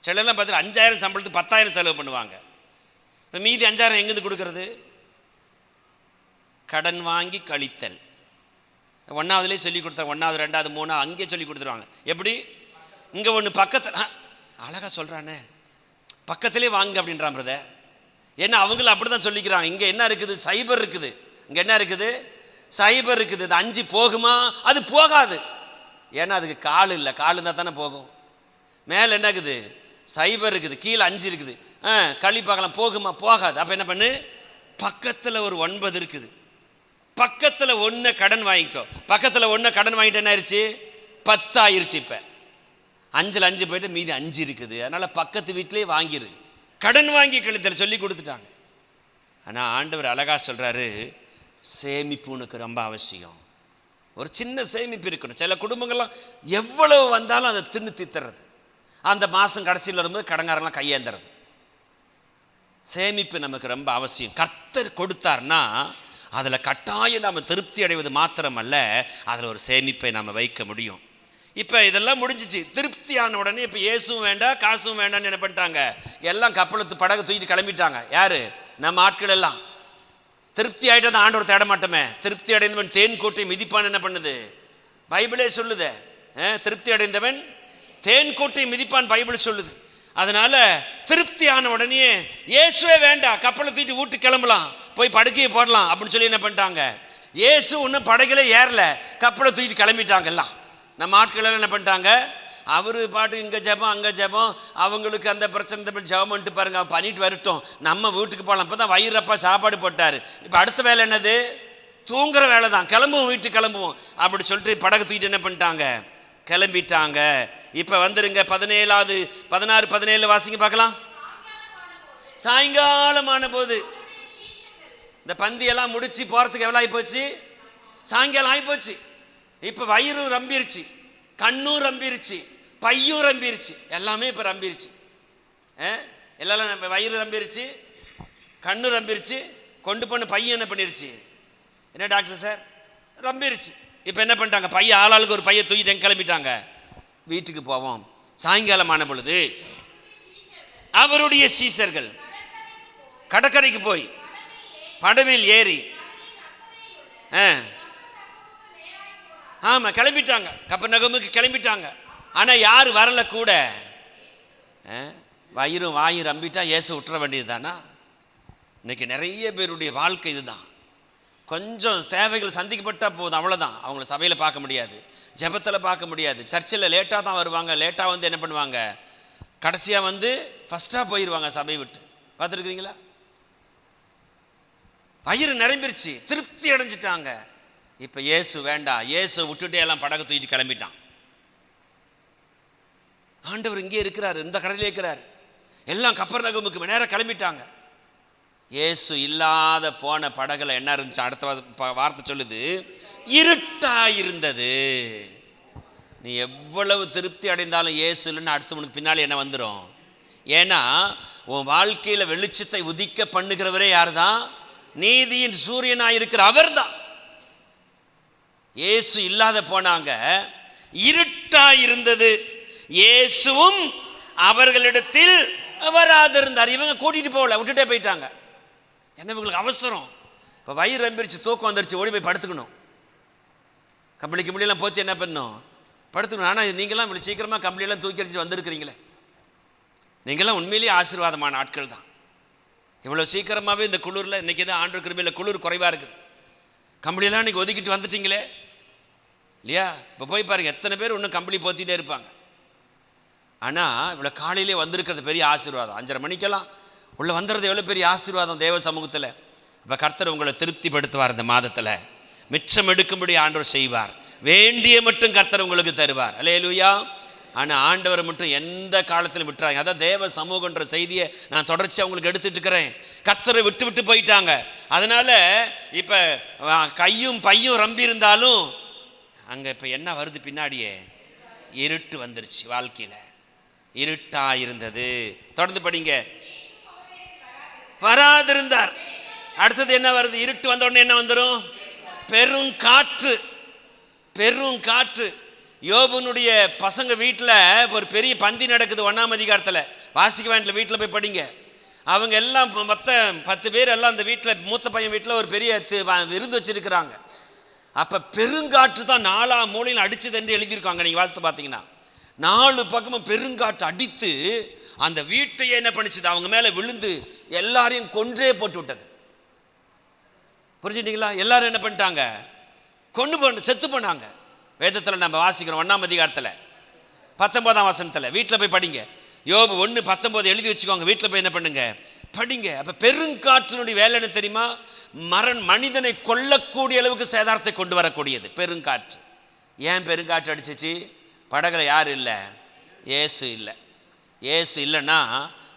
சிலர்லாம் பார்த்துட்டு 5000 சம்பளத்துக்கு 10,000 செலவு பண்ணுவாங்க. இப்போ மீதி 5000 எங்கேருந்து கொடுக்கறது? கடன் வாங்கி கழித்தல். 1வதுலேயே சொல்லி கொடுத்தாங்க. 1வது 2வது 3வது அங்கே சொல்லி கொடுத்துருவாங்க. எப்படி? இங்கே ஒன்று பக்கத்தில் அழகாக சொல்கிறானே, பக்கத்துலேயே வாங்க அப்படின்றான் பிரதர். ஏன்னா அவங்களும் அப்படி தான் சொல்லிக்கிறாங்க. இங்கே என்ன இருக்குது? சைபர் இருக்குது. இங்கே என்ன இருக்குது? சைபர் இருக்குது. அது 5 போகுமா? அது போகாது. ஏன்னா அதுக்கு கால் இல்லை. கால் இருந்தால் தானே போகும். மேலே என்ன இருக்குது? சைபர் இருக்குது. கீழே 5 இருக்குது. களி பார்க்கலாம். போகுமா? போகாது. அப்போ என்ன பண்ணு? பக்கத்தில் ஒரு 9 இருக்குது. பக்கத்தில் 1 கடன் வாங்கிக்கோ. பக்கத்தில் 1 கடன் வாங்கிட்டு என்ன ஆயிடுச்சு? 10 ஆயிடுச்சு. இப்போ 5ல் 5 போயிட்டு மீதி 5 இருக்குது. அதனால் பக்கத்து வீட்டிலே வாங்கிடு. கடன் வாங்கி கழித்தல் சொல்லி கொடுத்துட்டாங்க. ஆனால் ஆண்டவர் அழகா சொல்கிறாரு, சேமிப்பு உனக்கு ரொம்ப அவசியம். ஒரு சின்ன சேமிப்பு இருக்கணும். சில குடும்பங்கள்லாம் எவ்வளவு வந்தாலும் அதை தின்னு தீத்துறது. அந்த மாதம் கடைசியில் வரும்போது கடங்காரெல்லாம் கையேந்துறது. சேமிப்பு நமக்கு ரொம்ப அவசியம். கர்த்தர் கொடுத்தார்னா அதில் கட்டாயம் நாம் திருப்தி அடைவது மாத்திரமல்ல, அதில் ஒரு சேமிப்பை நாம் வைக்க முடியும். இப்போ இதெல்லாம் முடிஞ்சிச்சு. திருப்தியான உடனே இப்போ இயேசுவும் வேண்டாம், காசும் வேண்டாம்னு என்ன பண்ணிட்டாங்க? எல்லாம் கப்பலத்து படகு தூக்கிட்டு கிளம்பிட்டாங்க. யார்? நம்ம ஆட்கள் எல்லாம். திருப்தி ஆகிட்டு தான் ஆண்டவர் தேட மாட்டோமே. திருப்தி அடைந்தவன் தேன் கூட்டை மிதிப்பான் என்ன பண்ணுது? பைபிளே சொல்லுது. திருப்தி அடைந்தவன் தேன் கூட்டை மிதிப்பான் பைபிள் சொல்லுது. அதனால திருப்தியான உடனே இயேசுவே வேண்டாம், கப்பலை தூக்கிட்டு வீட்டுக்கு கிளம்பலாம், போய் படுக்கையை போடலாம் அப்படின்னு சொல்லி என்ன பண்ணிட்டாங்க? இயேசு ஒன்றும் படகுல ஏறல, கப்பலை தூக்கிட்டு கிளம்பிட்டாங்க எல்லாம். நம்ம ஆட்கள் எல்லாம் என்ன பண்ணிட்டாங்க? அவர் பாட்டு இங்கே ஜெபம் அங்கே ஜெபம், அவங்களுக்கு அந்த பிரச்சனை ஜெபம் பண்ணிட்டு பாருங்க, அவன் பண்ணிட்டு வரட்டும், நம்ம வீட்டுக்கு போகலாம். இப்போ தான் வயிறப்பா சாப்பாடு போட்டார். இப்போ அடுத்த வேலை என்னது? தூங்குற வேலை தான். கிளம்புவோம், வீட்டுக்கு கிளம்புவோம் அப்படி சொல்லிட்டு படகு தூக்கிட்டு என்ன பண்ணிட்டாங்க? கிளம்பிட்டாங்க. இப்போ வந்துருங்க 17வது 16 17 வாசிங்க பார்க்கலாம். சாயங்காலமான போது இந்த பந்தியெல்லாம் முடிச்சு போகிறதுக்கு எவ்வளோ ஆகிப்போச்சு? சாயங்காலம் ஆகிப்போச்சு. இப்போ வயிறும் ரம்பிருச்சு, கண்ணும் ரம்பிருச்சு, பையும் ரம்பிருச்சு, எல்லாமே இப்போ ரம்பிருச்சு. எல்லாம் வயிறு ரம்பிருச்சு, கண்ணு ரம்பிருச்சு, கொண்டு போன பையன் என்ன பண்ணிருச்சு? என்ன டாக்டர் சார்? ரம்பிருச்சு. இப்போ என்ன பண்ணிட்டாங்க? பையன் ஆளாளுக்கு ஒரு பையை தூக்கிட்டு கிளம்பிட்டாங்க. வீட்டுக்கு போவோம். சாயங்காலமான பொழுது அவருடைய சீசர்கள் கடற்கரைக்கு போய் படவில் ஏறி ஆமாம் கிளம்பிட்டாங்க. கப்பர்நகூமுக்கு கிளம்பிட்டாங்க. ஆனால் யார் வரல கூட? வயிறும் வாயும் ரம்பிட்டா இயேசு விட்டுற வேண்டியது தானா? இன்னைக்கு நிறைய பேருடைய வாழ்க்கை இதுதான். கொஞ்சம் தேவைகள் சந்திக்கப்பட்டால் போதும், அவ்வளோதான். அவங்கள சபையில் பார்க்க முடியாது, ஜெபத்தில் பார்க்க முடியாது, சர்ச்சில் லேட்டாக தான் வருவாங்க. லேட்டாக வந்து என்ன பண்ணுவாங்க? கடைசியாக வந்து ஃபஸ்ட்டாக போயிடுவாங்க சபை விட்டு. பார்த்துருக்குறீங்களா? வயிறு நிரம்பிருச்சு, திருப்தி அடைஞ்சிட்டாங்க. இப்போ இயேசு வேண்டாம், இயேசு விட்டுட்டே எல்லாம் படகு தூக்கிட்டு கிளம்பிட்டான். ஆண்டவர் இங்கே இருக்கிறாரு, இந்த கடலில் இருக்கிறார். எல்லாம் கப்பர்நகூமுக்கு நேராக கிளம்பிட்டாங்க. இயேசு இல்லாத போன படகுல என்ன இருந்துச்சு? அடுத்த வார்த்தை சொல்லுது, இருட்டா இருந்தது. நீ எவ்வளவு திருப்தி அடைந்தாலும் இயேசு இல்லைன்னு அடுத்தவனுக்கு பின்னாலே என்ன வந்துடும்? ஏன்னா உன் வாழ்க்கையில் வெளிச்சத்தை உதிக்க பண்ணுகிறவரே யார் தான்? நீதியின் சூரியனாக இருக்கிற அவர் தான். இயேசு இல்லாத போனாங்க, இருட்டா இருந்தது, இயேசுவும் அவர்களிடத்தில் வராதிருந்தார். இவங்க கூட்டிட்டு போகல, விட்டுட்டே போயிட்டாங்க. என்ன இவங்களுக்கு அவசரம்? இப்போ வயிறு ரம்பிருச்சு, தூக்கம் வந்துருச்சு, ஓடி போய் படுத்துக்கணும். கம்பளிக்கு முடியெல்லாம் போச்சு என்ன பண்ணணும்? படுத்துக்கணும். ஆனால் நீங்களாம் இவ்வளோ சீக்கிரமாக கம்பளியெல்லாம் தூக்கி அடிச்சு வந்திருக்கிறீங்களே, நீங்களாம் உண்மையிலேயே ஆசீர்வாதமான ஆட்கள் தான். இவ்வளோ சீக்கிரமாகவே இந்த குளிரில், இன்றைக்கி தான் ஆண்டு கிருபையில் குளிர் குறைவாக இருக்குது, கம்பளியெல்லாம் இன்றைக்கி ஒதுக்கிட்டு வந்துட்டீங்களே இல்லையா? இப்போ போய் பாருங்கள், எத்தனை பேர் இன்னும் கம்பளி போத்திட்டே இருப்பாங்க. ஆனால் இவ்வளோ காலையிலே வந்திருக்கிறது பெரிய ஆசீர்வாதம். 5:30 மணிக்கெல்லாம் உள்ளே வந்துடுறது எவ்வளோ பெரிய ஆசீர்வாதம் தேவ சமூகத்தில். இப்போ கர்த்தர் உங்களை திருப்திப்படுத்துவார். இந்த மாதத்தில் மிச்சம் எடுக்கும்படி ஆண்டவர் செய்வார். வேண்டிய மட்டும் கர்த்தர் உங்களுக்கு தருவார். அல்லேலூயா. ஆனால் ஆண்டவர் மட்டும் எந்த காலத்திலும் விட்டுறாங்க. அதான் தேவ சமூகன்ற செய்தியை நான் தொடர்ச்சியாக உங்களுக்கு எடுத்துட்டு இருக்கிறேன். கர்த்தரை விட்டு விட்டு போயிட்டாங்க. அதனால் இப்போ கையும் பையும் ரம்பி இருந்தாலும் அங்கே இப்போ என்ன வருது? பின்னாடியே இருட்டு வந்துருச்சு. வாழ்க்கையில் இருட்டா இருந்தது. தொடர்ந்து படிங்க. வராதிருந்தார். அடுத்தது என்ன வருது? இருட்டு வந்த உடனே என்ன வந்துடும்? பெருங்காற்று. பெருங்காற்று. யோபுனுடைய பசங்க வீட்டில் ஒரு பெரிய பந்தி நடக்குது. 1ஆம் அதிகாரத்தில் வாசிக்க வேண்டிய வீட்டில் போய் படிங்க. அவங்க எல்லாம் மொத்த 10 பேர் எல்லாம் அந்த வீட்டில், மூத்த பையன் வீட்டில் ஒரு பெரிய விருந்து வச்சிருக்கிறாங்க. அப்போ பெருங்காற்று தான் 4 மூலையில் அடிச்சது என்று எழுதியிருக்காங்க. நீங்கள் வாசித்து பார்த்தீங்கன்னா 4 பக்கமும் பெருங்காற்று அடித்து அந்த வீட்டையே என்ன பண்ணிச்சுது, அவங்க மேலே விழுந்து எல்லாரையும் கொன்றே போட்டு விட்டது. புரிஞ்சுட்டீங்களா? எல்லாரும் என்ன பண்ணிட்டாங்க, செத்து போனாங்க. வேதத்தில் நம்ம வாசிக்கிறோம் 1ஆம் அதிகாரத்தில் 19ஆம் வசனத்தில். வீட்டில் போய் படிங்க. யோபு 1:19 எழுதி வச்சுக்கோங்க. வீட்டில் போய் என்ன பண்ணுங்க, படிங்க. அப்போ பெருங்காற்றினுடைய வேலை என்ன தெரியுமா? மனிதனை கொல்லக்கூடிய அளவுக்கு சேதாரத்தை கொண்டு வரக்கூடியது பெருங்காற்று. ஏன் பெருங்காற்று அடிச்சிச்சு? படகுல யார் இல்லை? இயேசு இல்லை. இயேசு இல்லைன்னா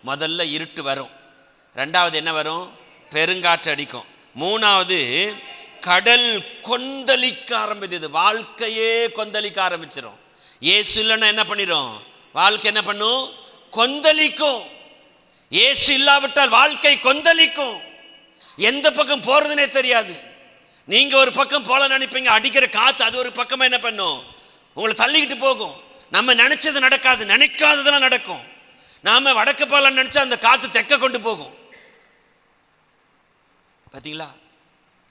முதல்ல இருட்டு வரும், 2வது என்ன வரும்? பெருங்காற்று அடிக்கும், 3வது கடல் கொந்தளிக்க ஆரம்பித்தது. வாழ்க்கையே கொந்தளிக்க ஆரம்பிச்சிடும். இயேசு இல்லைன்னா என்ன பண்ணிடும்? வாழ்க்கை என்ன பண்ணும்? கொந்தளிக்கும். இயேசு இல்லாவிட்டால் வாழ்க்கை கொந்தளிக்கும். எந்த பக்கம் போறதுனே தெரியாது. நீங்க ஒரு பக்கம் போல நினைப்பீங்க, அடிக்கிற காத்து அது ஒரு பக்கமா என்ன பண்ணும்? உங்களை தள்ளிக்கிட்டு போகும். நம்ம நினைச்சது நடக்காது, நினைக்காததெல்லாம் நடக்கும். நாம வடக்கு போல நினைச்சா அந்த காத்து தெக்க கொண்டு போகும். பார்த்தீங்களா?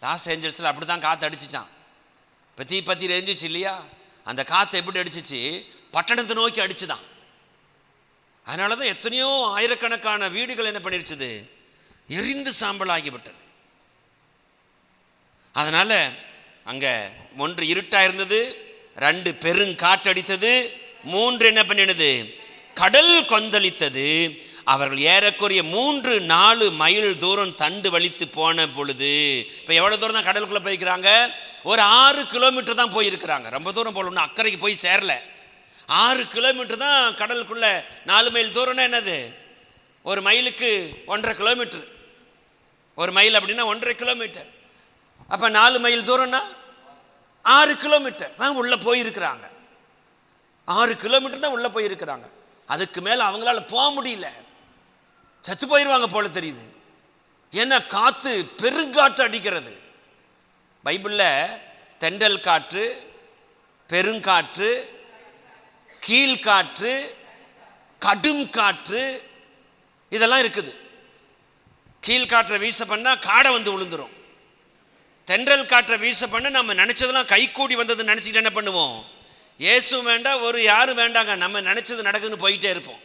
லாஸ் ஏஞ்சல்ஸில் அப்படி தான் காற்று அடிச்சிச்சான். இப்போ தீப்பத்தி எரிஞ்சிச்சு இல்லையா? அந்த காற்று எப்படி அடிச்சிச்சு? பட்டணத்தை நோக்கி அடிச்சுதான். அதனால தான் எத்தனையோ ஆயிரக்கணக்கான வீடுகள் என்ன பண்ணிருச்சுது? எரிந்து சாம்பலாகிவிட்டது. அதனால் அங்கே 1 இருட்டாக இருந்தது, 2 பெருங்காற்றடித்தது, 3 என்ன பண்ணினது? கடல் கொந்தளித்தது. அவர்கள் ஏறக்குறைய 3-4 மைல் தூரம் தண்டு வலித்து போன பொழுது, இப்போ எவ்வளோ தூரம் தான் கடலுக்குள்ளே போய்க்கிறாங்க? ஒரு 6 கிலோமீட்டர் தான் போயிருக்கிறாங்க. ரொம்ப தூரம் போகணும்னா அக்கறைக்கு போய் சேரல. 6 கிலோமீட்டர் தான் கடலுக்குள்ளே. 4 மைல் தூரம்னா என்னது? ஒரு மைலுக்கு 1.5 கிலோமீட்டர். ஒரு மைல் அப்படின்னா 1.5 கிலோமீட்டர். அப்போ 4 மைல் தூரம்னா 6 கிலோமீட்டர் தான் உள்ளே போயிருக்கிறாங்க. 6 கிலோமீட்டர் தான் உள்ளே போயிருக்கிறாங்க. அதுக்கு மேலே அவங்களால போக முடியல. செத்து போயிடுவாங்க போல தெரியுது. ஏன்னா காற்று பெருங்காற்று அடிக்கிறது. பைபிளில் தென்றல் காற்று, பெருங்காற்று, கீழ்காற்று, கடும் காற்று இதெல்லாம் இருக்குது. கீழ்காற்றை வீச பண்ணால் காடை வந்து விழுந்துரும். தென்றல் காற்றை வீச பண்ண நம்ம நினைச்சதெல்லாம் கை கூடி வந்ததுன்னு நினச்சிக்கிட்டு என்ன பண்ணுவோம்? இயேசு வேண்டாம், ஒரு யாரும் வேண்டாங்க, நம்ம நினைச்சது நடக்குதுன்னு போயிட்டே இருப்போம்.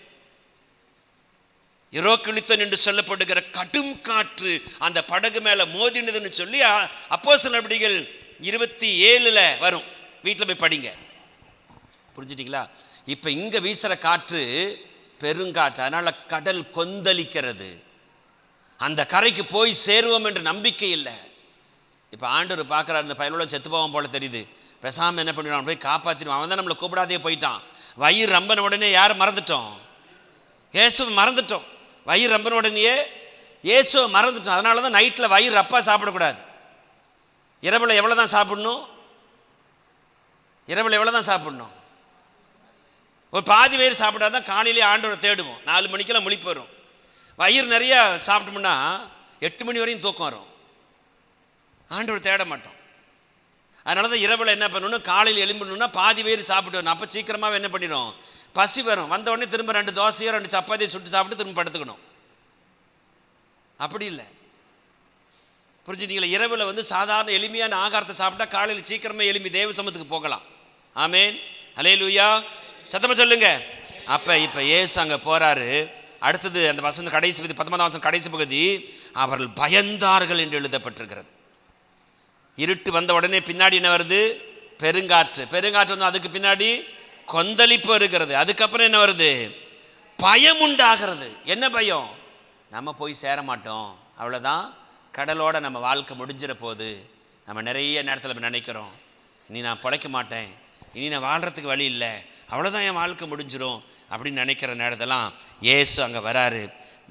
யுரோக்கிளித்தன் என்று சொல்லப்படுகிற கடும் காற்று அந்த படகு மேலே மோதினதுன்னு சொல்லி அப்போஸ்தலர் நடபடிகள் 27 வரும். வீட்டில் போய் படிங்க. புரிஞ்சுட்டீங்களா? இப்போ இங்கே வீசுகிற காற்று பெருங்காற்று. அதனால் கடல் கொந்தளிக்கிறது. அந்த கரைக்கு போய் சேருவோம் என்ற நம்பிக்கை இல்லை. இப்போ ஆண்டவர் பார்க்குறாரு, இந்த பயலோட செத்து போவோம் போல தெரியுது, பேசாமல் என்ன பண்ணிடுவான், போய் காப்பாற்றிடுவான். அவன் தான் நம்மளை கூப்பிடாதே போயிட்டான். வயிறு ரம்பன உடனே யாரை மறந்துட்டோம்? இயேசுவை மறந்துட்டோம். வயிறு ரம்பன உடனேயே இயேசுவை மறந்துட்டோம். அதனால தான் நைட்டில் வயிறு ரப்பாக சாப்பிடக்கூடாது. இரவில் எவ்வளோ தான் சாப்பிடணும்? இரவில் எவ்வளோ தான் சாப்பிடணும்? ஒரு பாதி வயிறு சாப்பிட்டா தான் காலையிலே ஆண்டவரை தேடுவோம். 4 மணிக்கெல்லாம் முழிப்பு வரும். வயிறு நிறையா சாப்பிட்டோம்னா 8 மணி வரையும் தூக்கம் வரும். ஆண்டவர் தேட மாட்டோம். அதனால தான் இரவில் என்ன பண்ணணும்? காலையில் எழும்பணும்னா பாதி வயிறு சாப்பிட்டு வரணும். அப்போ சீக்கிரமாக என்ன பண்ணிடும்? பசி வரும். வந்த உடனே திரும்ப 2 தோசையோ 2 சப்பாத்தியோ சுட்டு சாப்பிட்டு திரும்ப படுத்துக்கணும். அப்படி இல்லை. புரிஞ்சுட்டீங்களா? இரவில் வந்து சாதாரண எளிமையான ஆகாரத்தை சாப்பிட்டா காலையில் சீக்கிரமே எழும்பி தேவ சமூகத்துக்கு போகலாம். ஆமேன், அல்லேலூயா, சத்தமாக சொல்லுங்க. அப்போ இப்போ இயேசு அங்கே போகிறாரு. அடுத்தது அந்த வசனம் கடைசி பகுதி, 19ஆம் வசனம் கடைசி பகுதி, அவர்கள் பயந்தார்கள் என்று எழுதப்பட்டிருக்கிறது. இருட்டு வந்த உடனே பின்னாடி என்ன வருது? பெருங்காற்று. பெருங்காற்று வந்து அதுக்கு பின்னாடி கொந்தளிப்பு இருக்கிறது. அதுக்கப்புறம் என்ன வருது? பயம் உண்டாகிறது. என்ன பயம்? நம்ம போய் சேர மாட்டோம், அவ்வளோதான், கடலோட நம்ம வாழ்க்கை முடிஞ்சிட போகுது. நம்ம நிறைய நேரத்தில் நினைக்கிறோம், இனி நான் பிழைக்க மாட்டேன், இனி நான் வாழ்கிறதுக்கு வழி இல்லை, அவ்வளோதான், என் வாழ்க்கை முடிஞ்சிடும் அப்படின்னு நினைக்கிற நேரத்தெல்லாம் இயேசு அங்கே வராரு.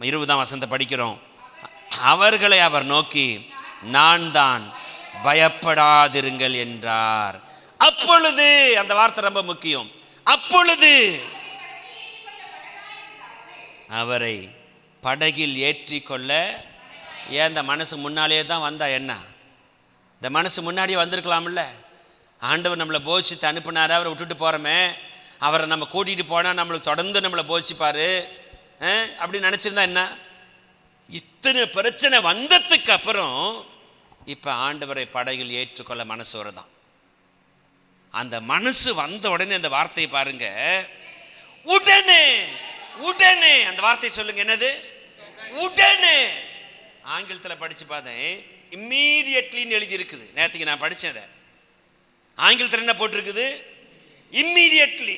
20ஆம் வசனத்தை படிக்கிறோம். அவர்களை அவர் நோக்கி, நான் தான், பயப்படாதிருங்கள் என்றார். அப்பொழுது, அந்த வார்த்தை ரொம்ப முக்கியம், அப்பொழுது அவரை படகில் ஏற்றிக்கொள்ள. ஏன் இந்த மனசு முன்னாலேயே தான் வந்தா என்ன? இந்த மனசு முன்னாடியே வந்திருக்கலாம்ல. ஆண்டவர் நம்மளை போஷித்து அனுப்பினார், அவரை விட்டுட்டு போகிறோமே, அவரை நம்ம கூட்டிகிட்டு போனால் நம்மளுக்கு தொடர்ந்து நம்மளை போஷிப்பார் அப்படின்னு நினச்சிருந்தா என்ன? இத்தனை பிரச்சனை வந்ததுக்கு அப்புறம் இப்ப ஆண்டவரை படகில் ஏற்றுக்கொள்ள மனசு வருதான். அந்த மனசு வந்த உடனே அந்த வார்த்தையை பாருங்க, உடனே. உடனே அந்த வார்த்தை சொல்லுங்க, என்னது? உடனே. ஆங்கிலத்தில் படிச்சு பார்த்தேன், இம்மீடியட்லின்னு எழுதி இருக்குது. நேற்றுக்கு நான் படிச்சேன். ஆங்கிலத்தில் என்ன போட்டிருக்குது? இம்மீடியட்லி,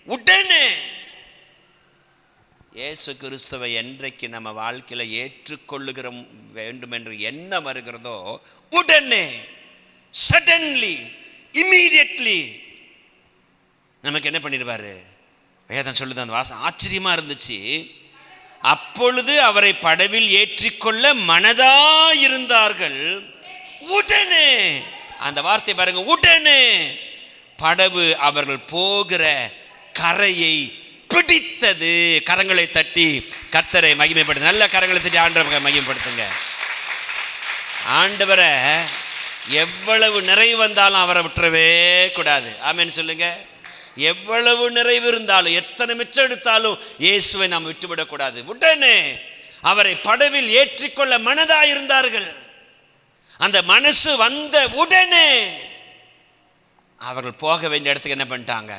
உடனே. இயேசு கிறிஸ்துவை என்றைக்கு நம்ம வாழ்க்கையில ஏற்றுக்கொள்ளுகிற வேண்டும் என்று என்ன வருகிறதோ, உடனே, சடன்லி, இம்மீடியட்லி நமக்கு என்ன பண்ணிடுவாரு? வேதம் சொல்லுது, அந்த வாசம் ஆச்சரியமா இருந்துச்சு. அப்பொழுது அவரை படவில் ஏற்றிக்கொள்ள மனதாயிருந்தார்கள். உடனே, அந்த வார்த்தை பாருங்க, உடனே படவு அவர்கள் போகிற கரையை பிடித்தது. கரங்களை தட்டி கர்த்தரை மகிமைப்படுத்து. நல்ல கரங்களை தட்டி ஆண்டவரை மகிமைப்படுத்துங்க. ஆண்டவரை எவ்வளவு நிறைவு வந்தாலும் அவரை விட்டுறவே கூடாது. ஆமென் சொல்லுங்க. எவ்வளவு நிறைவு இருந்தாலும், எத்தனை மிச்சம் எடுத்தாலும் இயேசுவை நாம் விட்டுவிடக்கூடாது. உடனே அவரை படவில் ஏற்றிக்கொள்ள மனதாயிருந்தார்கள். அந்த மனசு வந்த உடனே அவர்கள் போக வேண்டிய இடத்துக்கு என்ன பண்ணிட்டாங்க?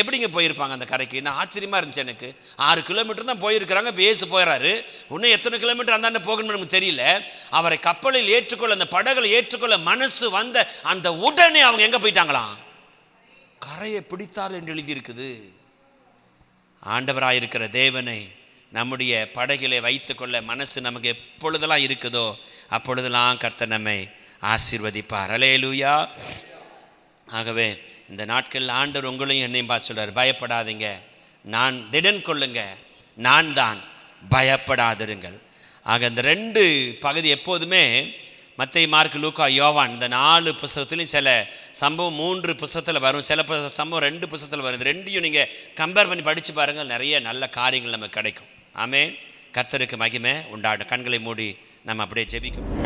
எப்படிங்க போயிருப்பாங்க அந்த கரைக்கு? நான் ஆச்சரியமா இருந்துச்சு எனக்கு. 6 கிலோமீட்டர் தான் போயிருக்கிறாங்க. பேசு போயிடறாரு. இன்னும் எத்தனை கிலோமீட்டர் அந்தாண்ட போகணும்னு நமக்கு தெரியல. அவரை கப்பலில் ஏற்றுக்கொள்ள, அந்த படகுல ஏற்றுக்கொள்ள மனசு வந்த அந்த உடனே அவங்க எங்க போயிட்டாங்களாம்? கரையை பிடித்தார் என்று எழுதியிருக்குது. ஆண்டவராயிருக்கிற தேவனை நம்முடைய படகிலே வைத்துக்கொள்ள மனசு நமக்கு எப்பொழுதெல்லாம் இருக்குதோ அப்பொழுதெல்லாம் கர்த்தர் நம்மை ஆசீர்வதிப்பார். அல்லேலூயா. ஆகவே இந்த நாட்களில் ஆண்டவர் உங்களையும் என்னையும் பார்த்து சொல்றார், பயப்படாதீங்க, நான் திடன் கொள்ளுங்க, நான் தான், பயப்படாதிருங்கள். ஆக இந்த 2 பகுதி எப்போதுமே மத்தேயு, மார்க்கு, லூக்கா, யோவான் இந்த 4 புஸ்தகத்துலையும் சில சம்பவம் 3 புஸ்தகத்தில் வரும், சில சம்பவம் 2 புஸ்தகத்தில் வரும். இந்த 2ஐயும் நீங்கள் கம்பேர் பண்ணி படித்து பாருங்கள், நிறைய நல்ல காரியங்கள் நமக்கு கிடைக்கும். ஆமென். கர்த்தருக்கு மகிமை உண்டாடும். கண்களை மூடி நம்ம அப்படியே ஜெபிக்கும்.